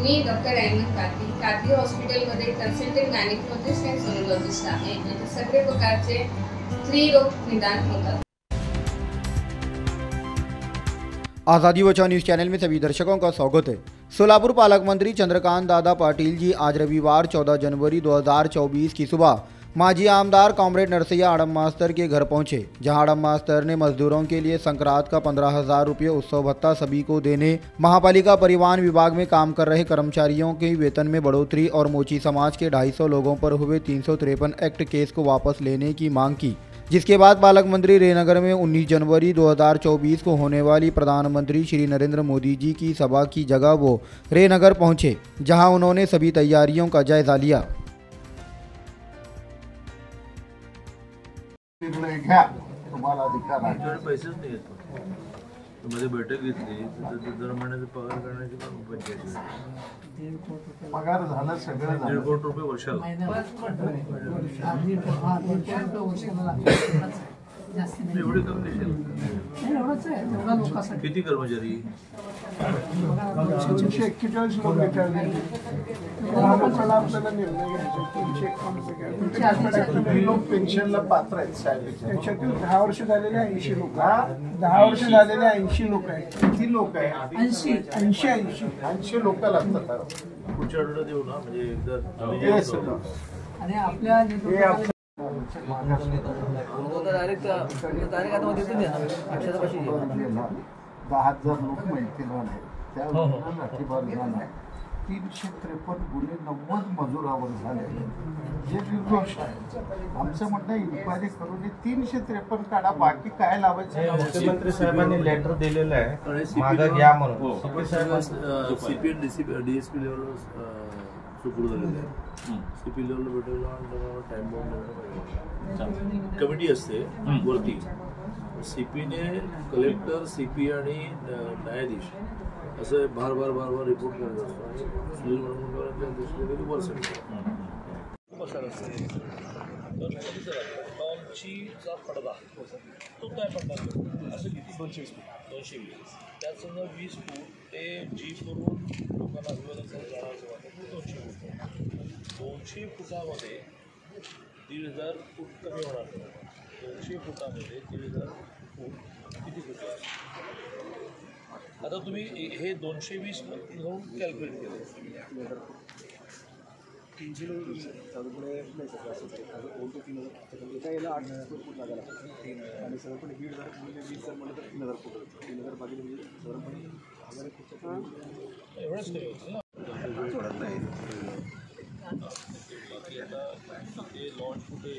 मी doctor Ayman Qadri हॉस्पिटलमध्ये consultant gynaecologist आणि sonologist आहे. येथे सगळे प्रकारचे स्त्रीरोग निदान होतात. आज़ादी बचाओ न्यूज़ चैनल में सभी दर्शकों का स्वागत है। सोलापुर पालक मंत्री चंद्रकांत दादा पाटिल जी आज रविवार 14 जनवरी 2024 की सुबह माजी आमदार कॉमरेड नरसैया आड़म मास्टर के घर पहुंचे, जहां आड़म मास्टर ने मजदूरों के लिए संक्रांत का 15,000 रुपये उत्सव भत्ता सभी को देने, महापालिका परिवहन विभाग में काम कर रहे कर्मचारियों के वेतन में बढ़ोतरी और मोची समाज के 250 लोगों पर हुए 353 एक्ट केस को वापस लेने की मांग की। जिसके बाद पालक मंत्री रेनगर में 19 जनवरी 2024 को होने वाली प्रधानमंत्री श्री नरेंद्र मोदी जी की सभा की जगह वो रेनगर पहुंचे, जहां उन्होंने सभी तैयारियों का जायजा लिया। तुम्हाला अधिकार आहे. पैसेच नाही येत. मध्ये बैठक घेतली दर महिन्याचा पगार करण्याची पण पंचायत पगार झालं सगळं झालं. 1.5 कोटी रुपये वर्षाला. एवढे कमी देशील. किती कर्मचारी? 341 लोक आपल्याला निर्णय घ्यायचा. 351 लोक पेन्शनला पात्र आहेत साहेब. त्याच्यातील 10 वर्ष झालेले 80 लोक. 10 वर्ष झालेले 80 लोक आहेत. किती लोक आहेत? 80 लोक लागतात. पुढच्या आठवड्यात येऊ ना, म्हणजे एकदा आणि आपल्या डायरेक्ट आता 10,000 लोक मिळतील नाही. त्या राखीभार झाला. 353 गुन्हे 90 मजुरावर झाले, जे निर्दोष आहे. आमचं म्हणणं इन्क्वायरी करून 353 काढा, बाकी काय लावायचं. मुख्यमंत्री साहेबांनी लेटर दिलेलं आहे मागं घ्या म्हणून. सीपी डीएसपी लेवलवर सुपूर्द झालेलं आहे. सीपी लेवलला भेटवलं टाइम बाउंड कमिटी असते वरती. सीपीने कलेक्टर, सीपी आणि न्यायाधीश असं बार रिपोर्ट करत असतो. आणि सुधीर मुनगंटीवारांच्या अध्यक्षतेखाली वर समिती बसायला असते. तर टॉमचीचा पडदा तो काय पडदा असं किती 220 त्यात समजा 20 फूट ते जीपवरून लोकांना अभिवादन जाण्याचं वाटतं 200 फूट. 200 फुटामध्ये 1,500 फूट कमी होणार. 200 फुटामध्ये 1,500 फूट किती फूट? आता तुम्ही हे 220 घेऊन कॅल्क्युलेट केलं. 300 त्यामुळे नाही सगळं असं आहे. 3,000 एका याला 8,000 फूट लागायला लागतं. आणि साधारणपणे 1,000 म्हणलं तर 3,000 फूट होतं. 3,000 बाकी म्हणजे साधारणपणे 1,000 फूट एवढंच कमी होतं ना. बाकी आता ते लॉन्च कुठे